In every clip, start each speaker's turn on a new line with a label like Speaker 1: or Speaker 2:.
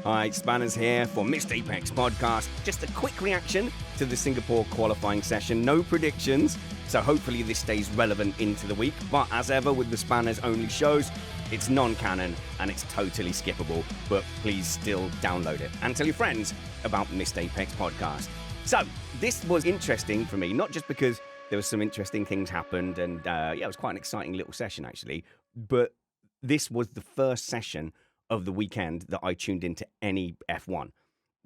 Speaker 1: Hi, Spanners here for Missed Apex podcast. Just a quick reaction to the Singapore qualifying session. No predictions, so hopefully this stays relevant into the week. But as ever with the Spanners only shows, it's non-canon and it's totally skippable. But please still download it and tell your friends about Missed Apex podcast. So this was interesting for me, not just because there was some interesting things happened and it was quite an exciting little session actually, but this was the first session of the weekend that I tuned into any F1.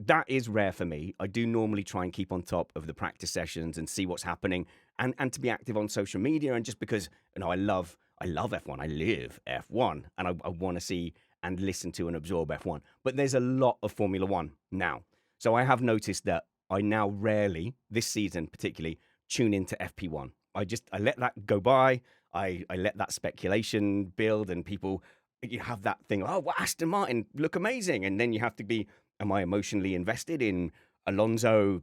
Speaker 1: That is rare for me. I do normally try and keep on top of the practice sessions and see what's happening and to be active on social media. And just because, I love F1, I live F1 and I want to see and listen to and absorb F1. But there's a lot of Formula One now. So I have noticed that I now rarely, this season particularly, tune into FP1. I let that go by. I let that speculation build and people, you have that thing, oh, well, Aston Martin look amazing. And then you have to be, am I emotionally invested in Alonso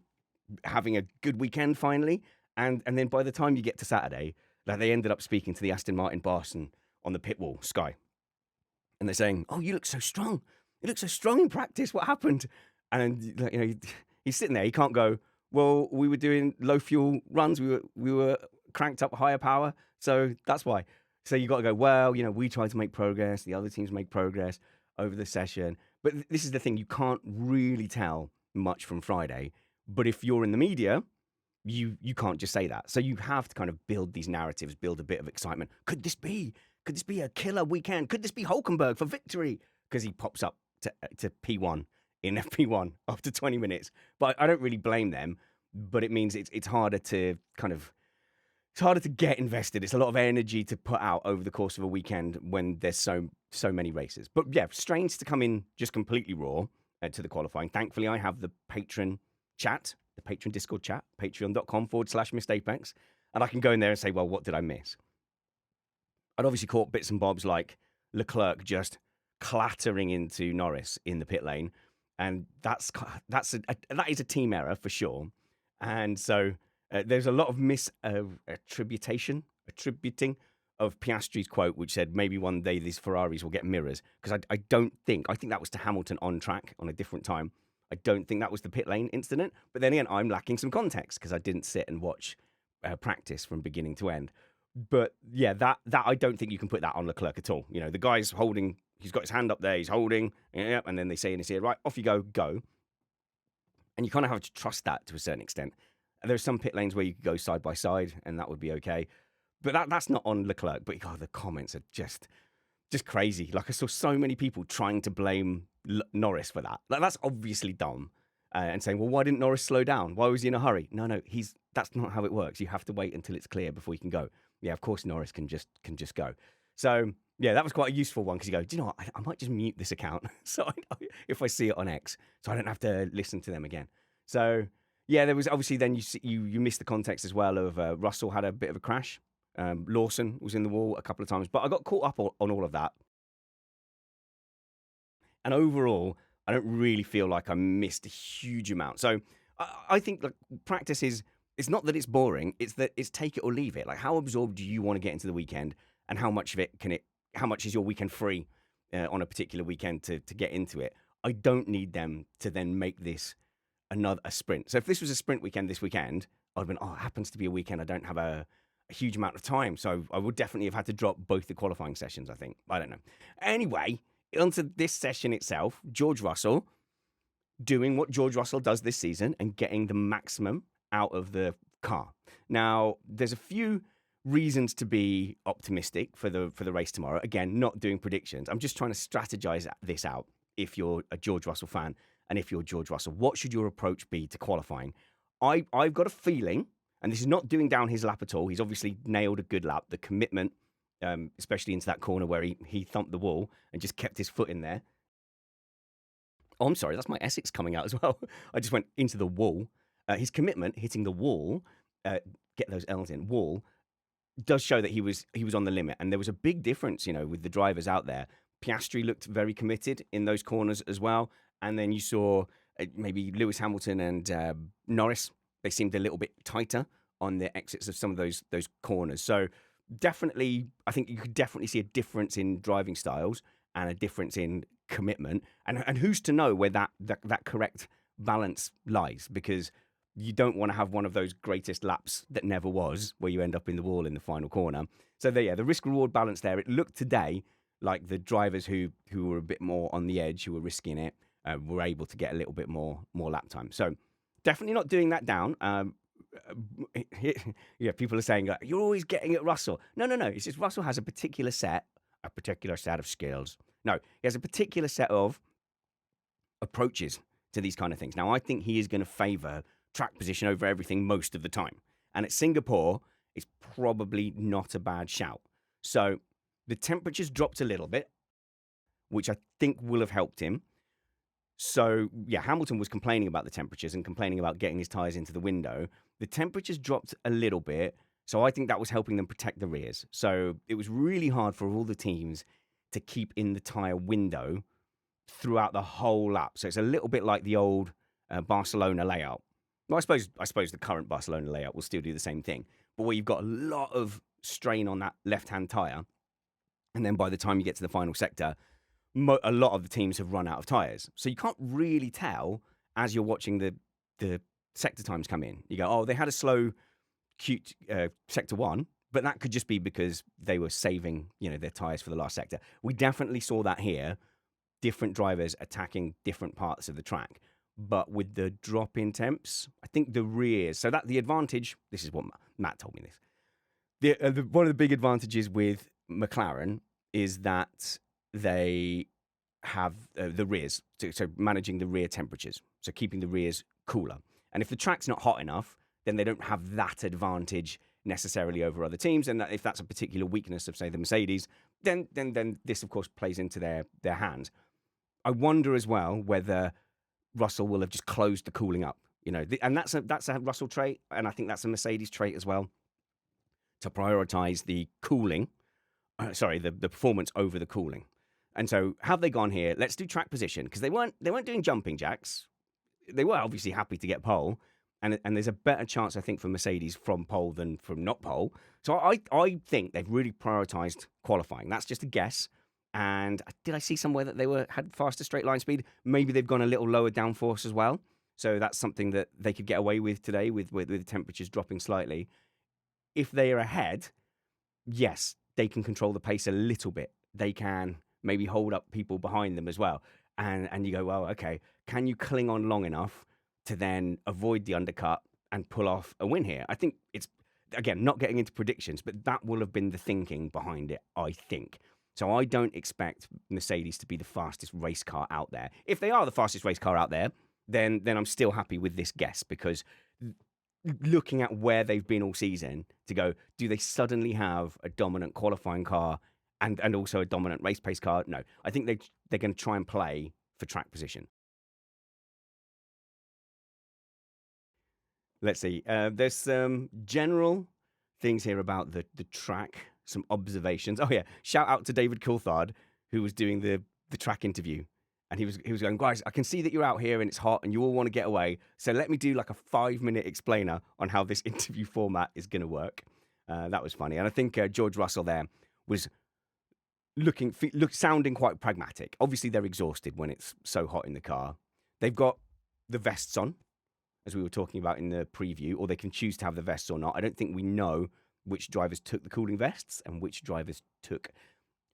Speaker 1: having a good weekend finally? And then by the time you get to Saturday, like they ended up speaking to the Aston Martin boss and on the pit wall, Sky. And they're saying, oh, you look so strong. You look so strong in practice. What happened? And he's sitting there. He can't go, well, we were doing low fuel runs. We were cranked up higher power. So that's why. So you got to go, well, we tried to make progress. The other teams make progress over the session. But this is the thing. You can't really tell much from Friday. But if you're in the media, you can't just say that. So you have to kind of build these narratives, build a bit of excitement. Could this be a killer weekend? Could this be Hulkenberg for victory? Because he pops up to P1 in FP1 after 20 minutes. But I don't really blame them. But it means it's harder to it's harder to get invested. It's a lot of energy to put out over the course of a weekend when there's so many races. But yeah, strange to come in just completely raw to the qualifying. Thankfully, I have the patron chat, the patron Discord chat, patreon.com/missedapex. And I can go in there and say, well, what did I miss? I'd obviously caught bits and bobs like Leclerc just clattering into Norris in the pit lane. And that is a team error for sure. And so there's a lot of attributing of Piastri's quote, which said maybe one day these Ferraris will get mirrors. Because I think that was to Hamilton on track on a different time. I don't think that was the pit lane incident. But then again, I'm lacking some context because I didn't sit and watch practice from beginning to end. But yeah, that I don't think you can put that on Leclerc at all. The guy's holding, he's got his hand up there, he's holding, and then they say in his ear, right, off you go. And you kind of have to trust that to a certain extent. There's some pit lanes where you could go side by side, and that would be okay. But that's not on Leclerc. But God, the comments are just crazy. Like I saw so many people trying to blame Norris for that. Like that's obviously dumb. And saying, well, why didn't Norris slow down? Why was he in a hurry? No, that's not how it works. You have to wait until it's clear before you can go. Yeah, of course Norris can just go. So yeah, that was quite a useful one because you go, do you know what? I might just mute this account so if I see it on X, so I don't have to listen to them again. So yeah, there was obviously then you missed the context as well of Russell had a bit of a crash. Lawson was in the wall a couple of times, but I got caught up on all of that. And overall, I don't really feel like I missed a huge amount. So I think like practice it's not that it's boring, it's that it's take it or leave it. Like how absorbed do you want to get into the weekend and how much of it how much is your weekend free on a particular weekend to get into it? I don't need them to then make this a sprint. So if this was a sprint weekend this weekend, I'd have been, it happens to be a weekend I don't have a huge amount of time. So I would definitely have had to drop both the qualifying sessions, I think. I don't know. Anyway, onto this session itself, George Russell doing what George Russell does this season and getting the maximum out of the car. Now, there's a few reasons to be optimistic for the race tomorrow. Again, not doing predictions. I'm just trying to strategize this out if you're a George Russell fan. And if you're George Russell, what should your approach be to qualifying? I've got a feeling, and this is not doing down his lap at all. He's obviously nailed a good lap. The commitment, especially into that corner where he thumped the wall and just kept his foot in there. Oh, I'm sorry, that's my Essex coming out as well. I just went into the wall. His commitment, hitting the wall, get those L's in, wall, does show that he was on the limit. And there was a big difference, with the drivers out there. Piastri looked very committed in those corners as well. And then you saw maybe Lewis Hamilton and Norris. They seemed a little bit tighter on the exits of some of those corners. So definitely, I think you could definitely see a difference in driving styles and a difference in commitment. And who's to know where that correct balance lies? Because you don't want to have one of those greatest laps that never was, where you end up in the wall in the final corner. So the risk-reward balance there, it looked today like the drivers who were a bit more on the edge, who were risking it, were able to get a little bit more lap time. So definitely not doing that down. Yeah, people are saying, you're always getting at Russell. No. It's just Russell has a particular set of skills. No, he has a particular set of approaches to these kind of things. Now, I think he is going to favour track position over everything most of the time. And at Singapore, it's probably not a bad shout. So the temperatures dropped a little bit, which I think will have helped him. So, yeah, Hamilton was complaining about the temperatures and complaining about getting his tyres into the window. The temperatures dropped a little bit, so I think that was helping them protect the rears. So it was really hard for all the teams to keep in the tyre window throughout the whole lap. So it's a little bit like the old Barcelona layout. Well, I suppose the current Barcelona layout will still do the same thing, but where you've got a lot of strain on that left-hand tyre, and then by the time you get to the final sector, a lot of the teams have run out of tyres. So you can't really tell as you're watching the sector times come in. You go, oh, they had a slow, cute sector 1, but that could just be because they were saving, their tyres for the last sector. We definitely saw that here, different drivers attacking different parts of the track. But with the drop in temps, I think the rears, so that the advantage, this is what Matt told me this. One of the big advantages with McLaren is that they have the rears, so managing the rear temperatures, so keeping the rears cooler. And if the track's not hot enough, then they don't have that advantage necessarily over other teams. And if that's a particular weakness of, say, the Mercedes, then this, of course, plays into their hands. I wonder as well whether Russell will have just closed the cooling up, and that's a Russell trait, and I think that's a Mercedes trait as well, to prioritize the cooling, the performance over the cooling. And so, have they gone here? Let's do track position, because they weren't doing jumping jacks. They were obviously happy to get pole, and there's a better chance, I think, for Mercedes from pole than from not pole. So I think they've really prioritized qualifying. That's just a guess. And did I see somewhere that they had faster straight line speed? Maybe they've gone a little lower downforce as well. So that's something that they could get away with today with the temperatures dropping slightly. If they are ahead, yes, they can control the pace a little bit. They can maybe hold up people behind them as well. And you go, well, okay, can you cling on long enough to then avoid the undercut and pull off a win here? I think it's, again, not getting into predictions, but that will have been the thinking behind it, I think. So I don't expect Mercedes to be the fastest race car out there. If they are the fastest race car out there, then I'm still happy with this guess, because looking at where they've been all season, to go, do they suddenly have a dominant qualifying car and also a dominant race pace car? No. I think they're going to try and play for track position. Let's see. There's some general things here about the track. Some observations. Oh yeah, shout out to David Coulthard, who was doing the track interview, and he was going, guys, I can see that you're out here and it's hot and you all want to get away, so let me do like a 5-minute explainer on how this interview format is going to work. That was funny, and I think George Russell there was sounding quite pragmatic. Obviously, they're exhausted when it's so hot in the car. They've got the vests on, as we were talking about in the preview, or they can choose to have the vests or not. I don't think we know which drivers took the cooling vests and which drivers took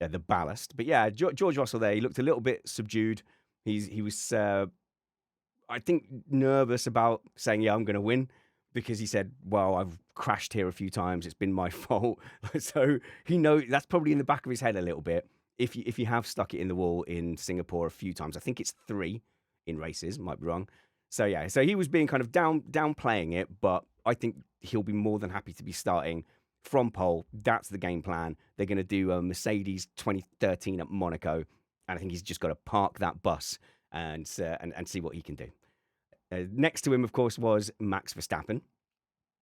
Speaker 1: the ballast. But yeah, George Russell there, he looked a little bit subdued. He was, I think, nervous about saying, yeah, I'm going to win, because he said, well, I've crashed here a few times. It's been my fault. So he knows that's probably in the back of his head a little bit. If you have stuck it in the wall in Singapore a few times, I think it's 3 in races, might be wrong. So yeah, so he was being kind of downplaying it, but I think he'll be more than happy to be starting from pole. That's the game plan. They're going to do a Mercedes 2013 at Monaco, and I think he's just got to park that bus and see what he can do. Next to him, of course, was Max Verstappen.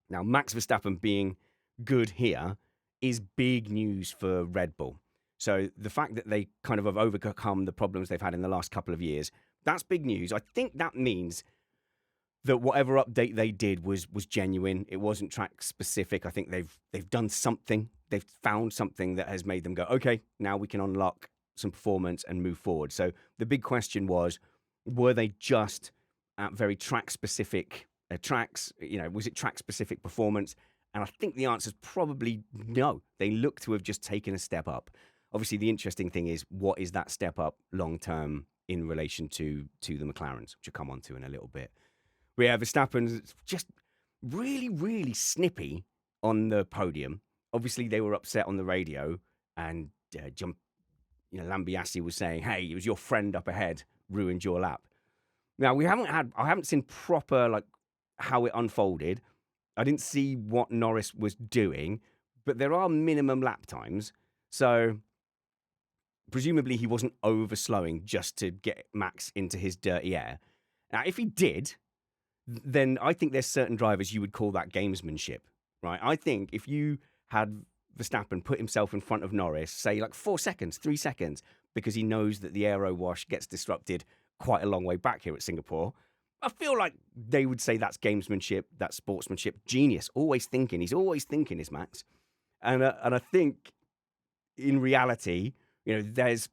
Speaker 1: Now, Max Verstappen being good here is big news for Red Bull. So the fact that they kind of have overcome the problems they've had in the last couple of years, that's big news. I think that means that whatever update they did was genuine. It wasn't track specific. I think they've done something. They've found something that has made them go, okay, now we can unlock some performance and move forward. So the big question was, were they just at very track-specific tracks? Was it track-specific performance? And I think the answer is probably no. They look to have just taken a step up. Obviously, the interesting thing is, what is that step up long-term in relation to the McLarens, which I'll come on to in a little bit. We have Verstappen's just really, really snippy on the podium. Obviously, they were upset on the radio, and Lambiase was saying, "Hey, it was your friend up ahead ruined your lap." Now, I haven't seen proper how it unfolded. I didn't see what Norris was doing, but there are minimum lap times, so presumably he wasn't overslowing just to get Max into his dirty air. Now, if he did, then I think there's certain drivers you would call that gamesmanship, right? I think if you had Verstappen put himself in front of Norris, say 4 seconds, 3 seconds, because he knows that the aero wash gets disrupted quite a long way back here at Singapore, I feel like they would say that's gamesmanship, that's sportsmanship, genius, always thinking. He's always thinking, is Max. And I think in reality, there's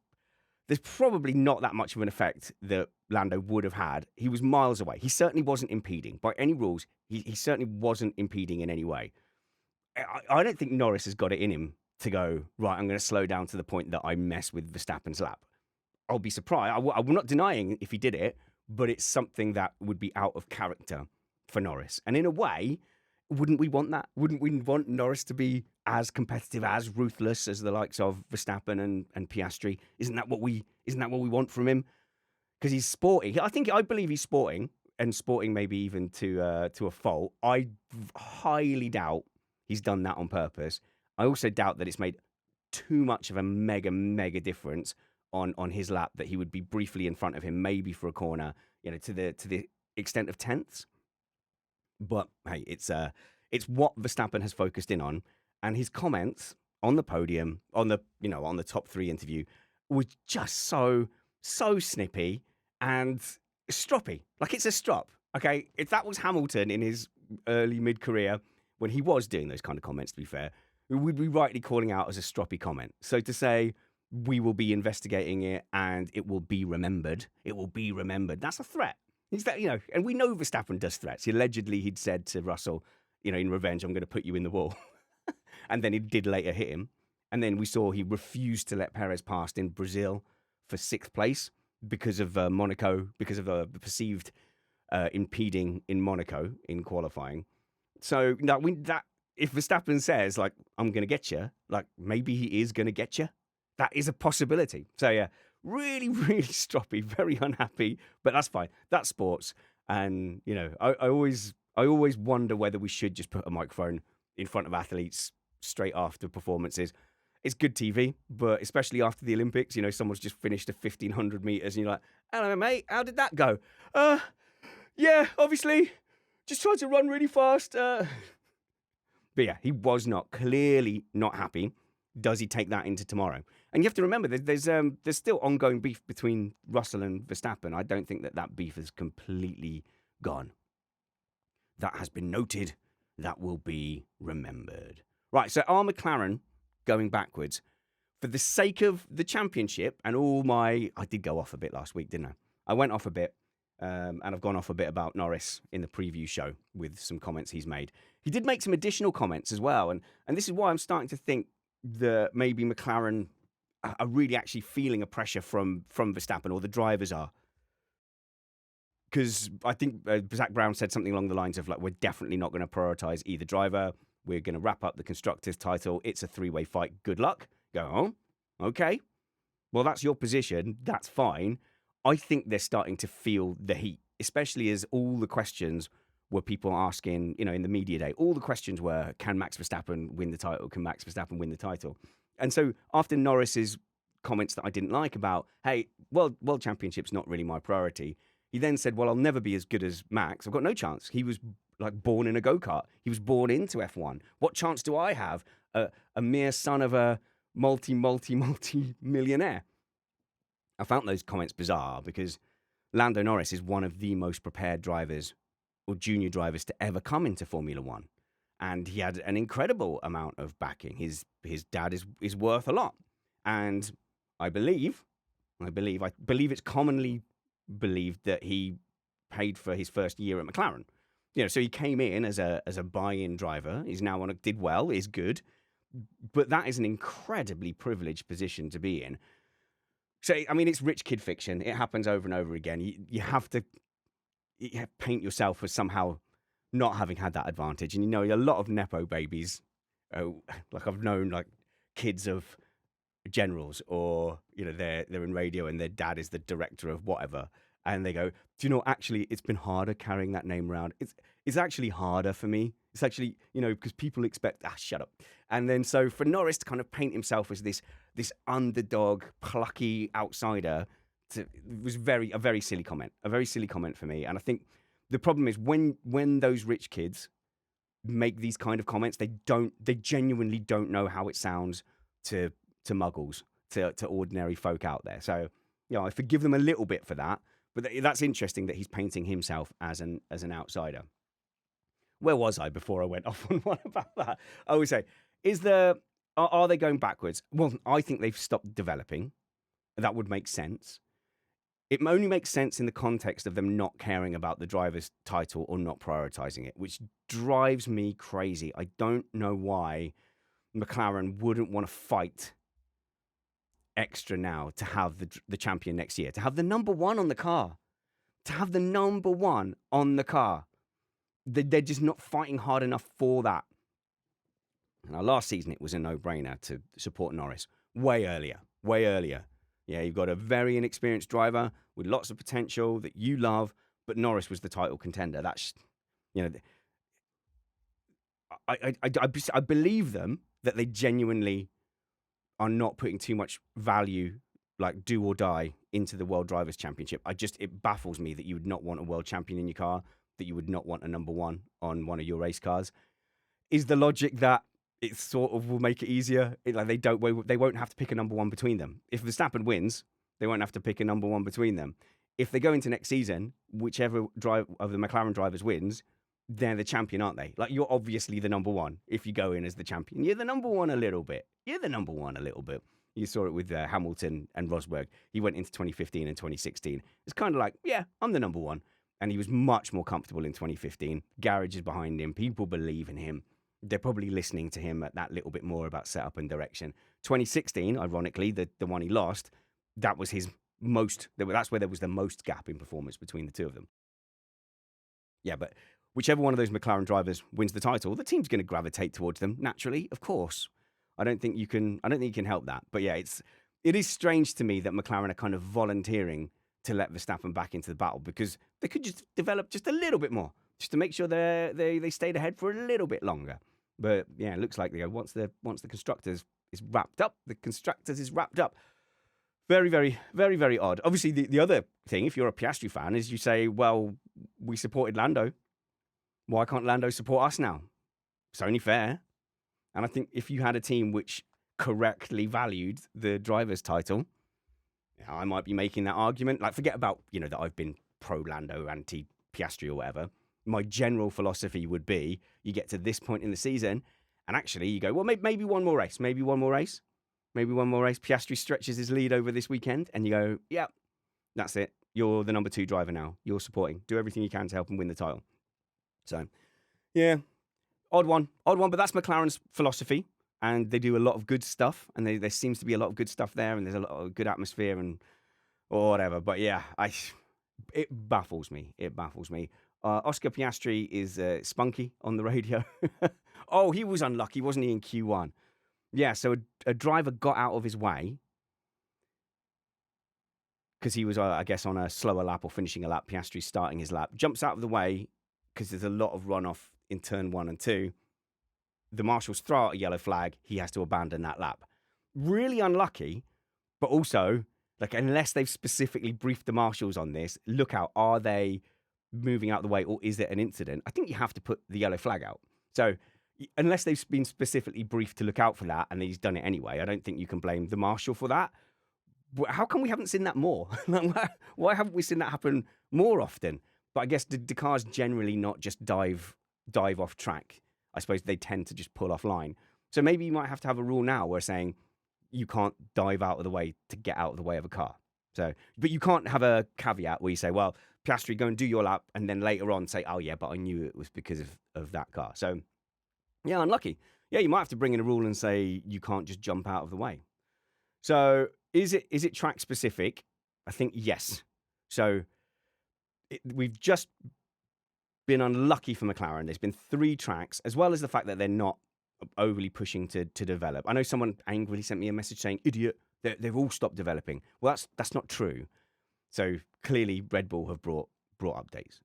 Speaker 1: probably not that much of an effect that Lando would have had. He was miles away. He certainly wasn't impeding. By any rules, he certainly wasn't impeding in any way. I don't think Norris has got it in him to go, right, I'm going to slow down to the point that I mess with Verstappen's lap. I'll be surprised. I'm not denying if he did it, but it's something that would be out of character for Norris. And in a way, wouldn't we want that? Wouldn't we want Norris to be as competitive, as ruthless as the likes of Verstappen and Piastri? Isn't that what we want from him? Because he's sporty. I believe he's sporting, and sporting maybe even to a fault. I highly doubt he's done that on purpose. I also doubt that it's made too much of a mega difference on his lap that he would be briefly in front of him, maybe for a corner, to the extent of tenths. But hey, it's what Verstappen has focused in on, and his comments on the podium, on the top 3 interview, was just so snippy and stroppy. It's a strop. Okay, if that was Hamilton in his early mid-career when he was doing those kind of comments, to be fair, we would be rightly calling out as a stroppy comment. So to say, we will be investigating it and it will be remembered. It will be remembered. That's a threat. Is that, and we know Verstappen does threats. Allegedly, he'd said to Russell, in revenge, I'm going to put you in the wall. And then he did later hit him. And then we saw he refused to let Perez pass in Brazil for 6th place because of Monaco, because of the perceived impeding in Monaco in qualifying. So if Verstappen says, I'm going to get you, maybe he is going to get you. That is a possibility. So, yeah, really, really stroppy, very unhappy, but that's fine. That's sports. And, I always wonder whether we should just put a microphone in front of athletes straight after performances. It's good TV, but especially after the Olympics, someone's just finished a 1,500 meters and you're like, hello, mate, how did that go? Yeah, obviously, just tried to run really fast. But yeah, he was clearly not happy. Does he take that into tomorrow? And you have to remember, there's still ongoing beef between Russell and Verstappen. I don't think that beef is completely gone. That has been noted. That will be remembered. Right, so are McLaren going backwards? For the sake of the championship and I did go off a bit last week, didn't I? I went off a bit, and I've gone off a bit about Norris in the preview show with some comments he's made. He did make some additional comments as well, and this is why I'm starting to think that maybe McLaren are really actually feeling a pressure from Verstappen, or the drivers are. Because I think Zach Brown said something along the lines of, we're definitely not going to prioritise either driver. We're going to wrap up the Constructors title. It's a 3-way fight. Good luck. Go, okay. Well, that's your position. That's fine. I think they're starting to feel the heat, especially as all the questions were people asking, in the media day. All the questions were, can Max Verstappen win the title? Can Max Verstappen win the title? And so after Norris's comments that I didn't like about, hey, World Championship's not really my priority, he then said, well, I'll never be as good as Max. I've got no chance. He was born in a go-kart. He was born into F1. What chance do I have? A mere son of a multi-millionaire. I found those comments bizarre because Lando Norris is one of the most prepared drivers or junior drivers to ever come into Formula One. And he had an incredible amount of backing. His dad is worth a lot. And I believe it's commonly believed that he paid for his first year at McLaren. So he came in as a buy-in driver. He's now did well, is good, but that is an incredibly privileged position to be in. So I mean, it's rich kid fiction. It happens over and over again. You have to paint yourself as somehow not having had that advantage. And a lot of nepo babies, like I've known like kids of generals, or they're in radio and their dad is the director of whatever, and they go, do you know, actually it's been harder carrying that name around. It's actually harder for me. It's actually, because people expect, shut up. And then so for Norris to kind of paint himself as this underdog, plucky outsider, was a very silly comment for me. And I think the problem is when those rich kids make these kind of comments, they genuinely don't know how it sounds to muggles, to ordinary folk out there. So, I forgive them a little bit for that, but that's interesting that he's painting himself as an outsider. Where was I before I went off on one about that? I would say, are they going backwards? Well, I think they've stopped developing. That would make sense. It only makes sense in the context of them not caring about the driver's title or not prioritizing it, which drives me crazy. I don't know why McLaren wouldn't want to fight extra now to have the champion next year, to have the number one on the car, They're just not fighting hard enough for that. Now, last season, it was a no-brainer to support Norris way earlier. Yeah, you've got a very inexperienced driver with lots of potential that you love, but Norris was the title contender. That's, I believe them that they genuinely are not putting too much value, like do or die, into the World Drivers' Championship. It baffles me that you would not want a world champion in your car, that you would not want a number one on one of your race cars. Is the logic that it sort of will make it easier? They won't have to pick a number one between them. If Verstappen wins, they won't have to pick a number one between them. If they go into next season, whichever drive of the McLaren drivers wins, they're the champion, aren't they? Like, you're obviously the number one if you go in as the champion. You're the number one a little bit. You saw it with Hamilton and Rosberg. He went into 2015 and 2016. It's kind of like, yeah, I'm the number one. And he was much more comfortable in 2015. Garage is behind him. People believe in him. They're probably listening to him at that little bit more about setup and direction. 2016, ironically, the one he lost, that was his most. That's where there was the most gap in performance between the two of them. Yeah, but whichever one of those McLaren drivers wins the title, the team's going to gravitate towards them naturally, of course. I don't think you can help that. But yeah, it is strange to me that McLaren are kind of volunteering to let Verstappen back into the battle, because they could just develop just a little bit more, just to make sure they stayed ahead for a little bit longer. But yeah, it looks like once the constructors is wrapped up, Very, very, very, very odd. Obviously, the other thing, if you're a Piastri fan, is you say, well, we supported Lando. Why can't Lando support us now? It's only fair. And I think if you had a team which correctly valued the driver's title, I might be making that argument. Like, forget about, that I've been pro-Lando, anti-Piastri or whatever. My general philosophy would be, you get to this point in the season, and actually you go, well, maybe one more race. Piastri stretches his lead over this weekend, and you go, yeah, that's it. You're the number two driver now. You're supporting. Do everything you can to help him win the title. So, yeah, odd one. But that's McLaren's philosophy, and they do a lot of good stuff, and there seems to be a lot of good stuff there, and there's a lot of good atmosphere or whatever. But yeah, it baffles me. Oscar Piastri is spunky on the radio. Oh, he was unlucky, wasn't he, in Q1? Yeah, so a driver got out of his way because he was, I guess, on a slower lap or finishing a lap. Piastri starting his lap. Jumps out of the way because there's a lot of runoff in turn 1 and 2. The marshals throw out a yellow flag. He has to abandon that lap. Really unlucky, but also, like, unless they've specifically briefed the marshals on this, look out, are they moving out the way, or is it an incident? I think you have to put the yellow flag out. So unless they've been specifically briefed to look out for that and he's done it anyway, I don't think you can blame the marshal for that. But how come we haven't seen that more? Why haven't we seen that happen more often? But I guess the cars generally not just dive off track. I suppose they tend to just pull offline. So maybe you might have to have a rule now where saying you can't dive out of the way to get out of the way of a car. So, but you can't have a caveat where you say, well, Piastri, go and do your lap, and then later on say, oh yeah, but I knew it was because of that car. So, yeah, unlucky. Yeah, you might have to bring in a rule and say you can't just jump out of the way. So, is it track specific? I think yes. So, we've just been unlucky for McLaren. There's been 3 tracks, as well as the fact that they're not overly pushing to develop. I know someone angrily sent me a message saying, idiot, they've all stopped developing. Well, that's not true. So clearly Red Bull have brought updates.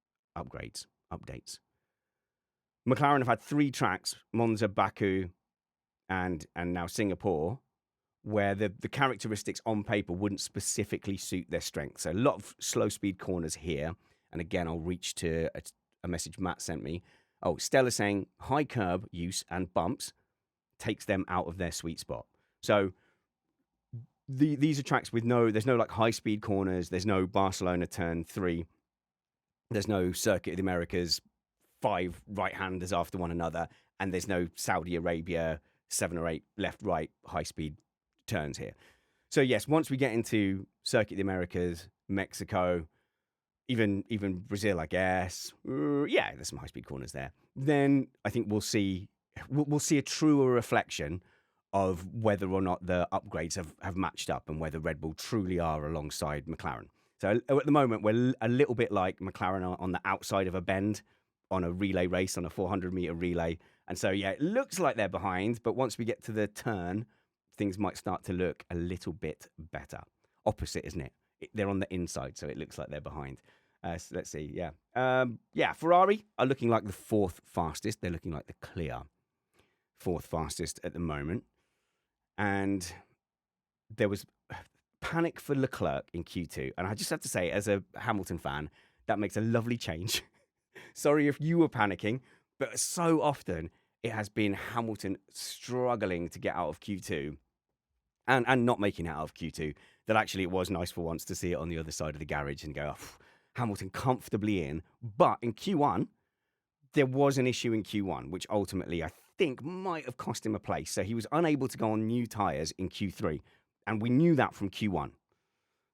Speaker 1: McLaren have had 3 tracks, Monza, Baku, and now Singapore, where the characteristics on paper wouldn't specifically suit their strengths. So a lot of slow speed corners here. And again, I'll reach to a message Matt sent me. Oh, Stella saying high curb use and bumps takes them out of their sweet spot. So these are tracks with there's no like high speed corners. There's no Barcelona turn 3. There's no Circuit of the Americas 5 right-handers after one another. And there's no Saudi Arabia 7 or 8 left-right high-speed turns here. So yes, once we get into Circuit of the Americas, Mexico, even Brazil, I guess, yeah, there's some high-speed corners there. Then I think we'll see a truer reflection of whether or not the upgrades have matched up and whether Red Bull truly are alongside McLaren. So at the moment, we're a little bit like McLaren on the outside of a bend on a relay race, on a 400-meter relay. And so, yeah, it looks like they're behind, but once we get to the turn, things might start to look a little bit better. Opposite, isn't it? They're on the inside, so it looks like they're behind. So let's see, yeah. Ferrari are looking like the 4th fastest. They're looking like the clear 4th fastest at the moment. And there was panic for Leclerc in Q2. And I just have to say, as a Hamilton fan, that makes a lovely change. Sorry if you were panicking, but so often it has been Hamilton struggling to get out of Q2 and not making it out of Q2, that actually it was nice for once to see it on the other side of the garage and go, oh, Hamilton comfortably in. But in Q1, there was an issue in Q1, which ultimately I think might have cost him a place. So he was unable to go on new tyres in Q3. And we knew that from Q1.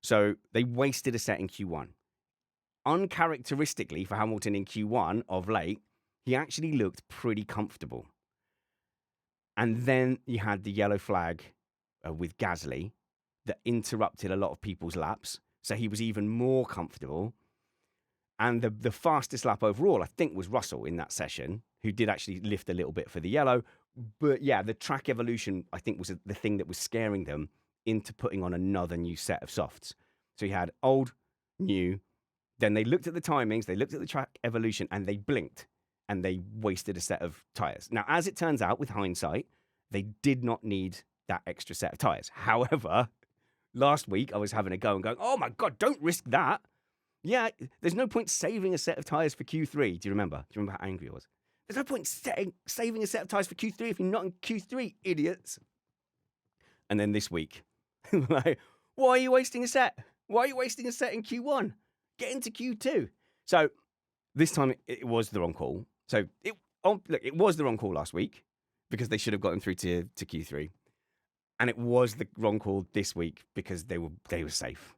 Speaker 1: So they wasted a set in Q1. Uncharacteristically for Hamilton in Q1 of late, he actually looked pretty comfortable. And then you had the yellow flag with Gasly that interrupted a lot of people's laps. So he was even more comfortable. And the fastest lap overall, I think, was Russell in that session, who did actually lift a little bit for the yellow. But yeah, the track evolution, I think, was the thing that was scaring them into putting on another new set of softs. So you had old, new. Then they looked at the timings, they looked at the track evolution, and they blinked. And they wasted a set of tyres. Now, as it turns out, with hindsight, they did not need that extra set of tyres. However, last week I was having a go and going, oh my God, don't risk that. Yeah, there's no point saving a set of tyres for Q3. Do you remember? Do you remember how angry I was? There's no point saving a set of tyres for Q3 if you're not in Q3, idiots. And then this week, like, why are you wasting a set? Why are you wasting a set in Q1? Get into Q2. So this time it was the wrong call. So it was the wrong call last week because they should have gotten through to Q3. And it was the wrong call this week because they were safe.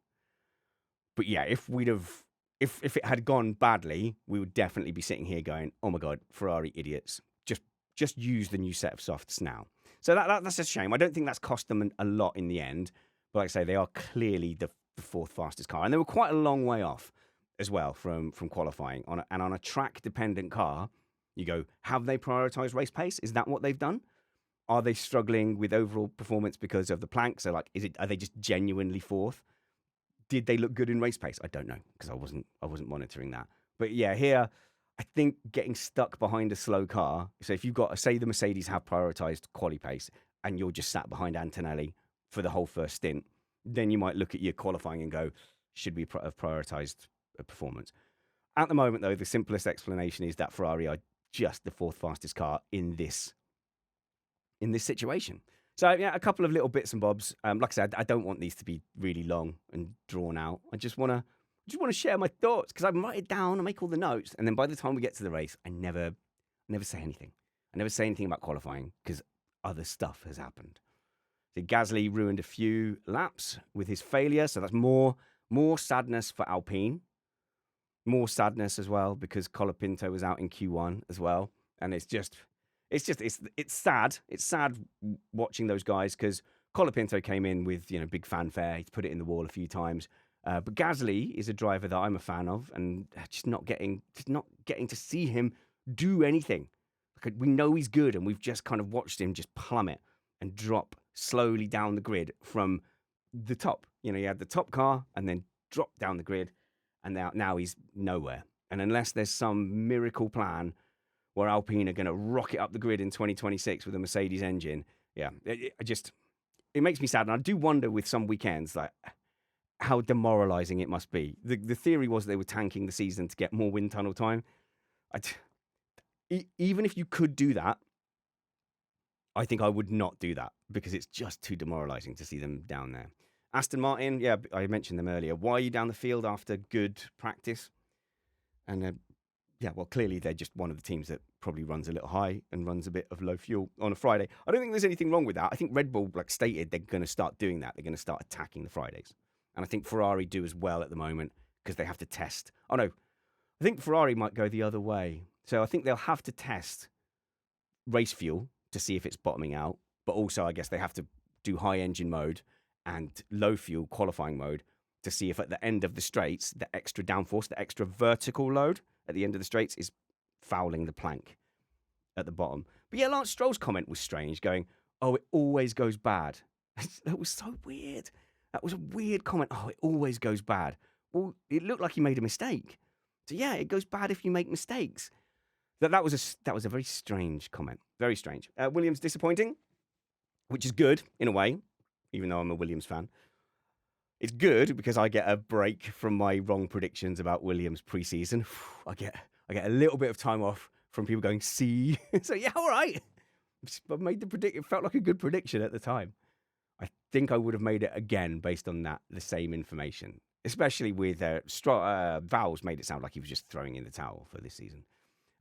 Speaker 1: But yeah, if it had gone badly, we would definitely be sitting here going, oh my God, Ferrari idiots. Just use the new set of softs now. So that's a shame. I don't think that's cost them a lot in the end. But like I say, they are clearly the 4th fastest car. And they were quite a long way off as well from qualifying. On a track-dependent car, you go, have they prioritised race pace? Is that what they've done? Are they struggling with overall performance because of the plank? So like, are they just genuinely 4th? Did they look good in race pace? I don't know because I wasn't monitoring that. But yeah, here I think getting stuck behind a slow car. So if you've got, say, the Mercedes have prioritised quali pace and you're just sat behind Antonelli for the whole first stint, then you might look at your qualifying and go, should we have prioritised performance? At the moment, though, the simplest explanation is that Ferrari are just the 4th fastest car in this situation. So yeah, a couple of little bits and bobs. Like I said, I don't want these to be really long and drawn out. I just want to share my thoughts because I write it down, I make all the notes, and then by the time we get to the race, I never say anything. I never say anything about qualifying because other stuff has happened. So Gasly ruined a few laps with his failure, so that's more sadness for Alpine. More sadness as well because Colapinto was out in Q1 as well, and it's sad. It's sad watching those guys because Colapinto came in with big fanfare. He's put it in the wall a few times, but Gasly is a driver that I'm a fan of, and just not getting to see him do anything. We know he's good, and we've just kind of watched him just plummet and drop slowly down the grid from the top. He had the top car and then dropped down the grid, and now he's nowhere. And unless there's some miracle plan where Alpine are going to rocket up the grid in 2026 with a Mercedes engine, it makes me sad. And I do wonder with some weekends, like, how demoralizing it must be. The theory was they were tanking the season to get more wind tunnel time. Even if you could do that, I think I would not do that because it's just too demoralizing to see them down there. Aston Martin, yeah, I mentioned them earlier. Why are you down the field after good practice? And clearly they're just one of the teams that probably runs a little high and runs a bit of low fuel on a Friday. I don't think there's anything wrong with that. I think Red Bull, stated, they're going to start doing that. They're going to start attacking the Fridays. And I think Ferrari do as well at the moment because they have to test. Oh, no. I think Ferrari might go the other way. So I think they'll have to test race fuel to see if it's bottoming out. But also, I guess they have to do high engine mode and low fuel qualifying mode to see if at the end of the straights, the extra downforce, the extra vertical load at the end of the straights is fouling the plank at the bottom. But yeah, Lance Stroll's comment was strange, going, "Oh, it always goes bad." That was so weird. That was a weird comment. "Oh, it always goes bad." Well, it looked like he made a mistake. So yeah, it goes bad if you make mistakes. That was a very strange comment. Very strange. Williams disappointing, which is good in a way, even though I'm a Williams fan. It's good because I get a break from my wrong predictions about Williams preseason. I get a little bit of time off from people going, "See." So yeah, all right. I made the prediction. It felt like a good prediction at the time. I think I would have made it again based on the same information, especially with Vowles made it sound like he was just throwing in the towel for this season.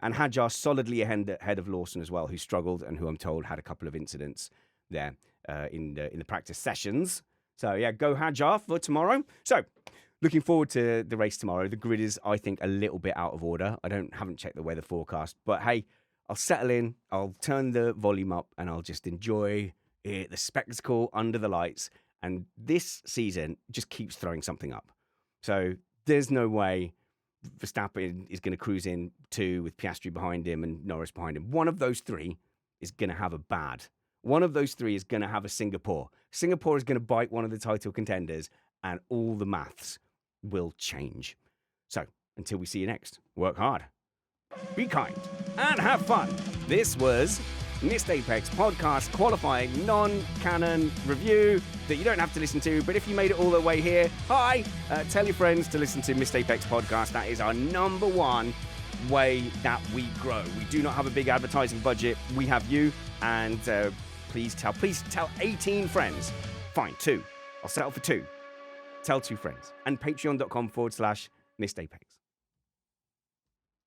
Speaker 1: And Hadjar solidly ahead of Lawson as well, who struggled and who I'm told had a couple of incidents there in the practice sessions. So yeah, go Hadjar for tomorrow. So looking forward to the race tomorrow. The grid is, I think, a little bit out of order. Haven't checked the weather forecast, but hey, I'll settle in. I'll turn the volume up and I'll just enjoy it, the spectacle under the lights. And this season just keeps throwing something up. So there's no way Verstappen is going to cruise in 2 with Piastri behind him and Norris behind him. One of those three is going to have a bad. One of those three is going to have a Singapore. Singapore is going to bite one of the title contenders and all the maths will change. So until we see you next, work hard, be kind, and have fun. This was Missed Apex podcast qualifying non-canon review that you don't have to listen to, but if you made it all the way here, hi, tell your friends to listen to Missed Apex podcast. That is our number one way that we grow. We do not have a big advertising budget. We have you, and please tell 18 friends. Fine, 2. I'll settle for 2. Tell 2 friends. And patreon.com/Missed Apex.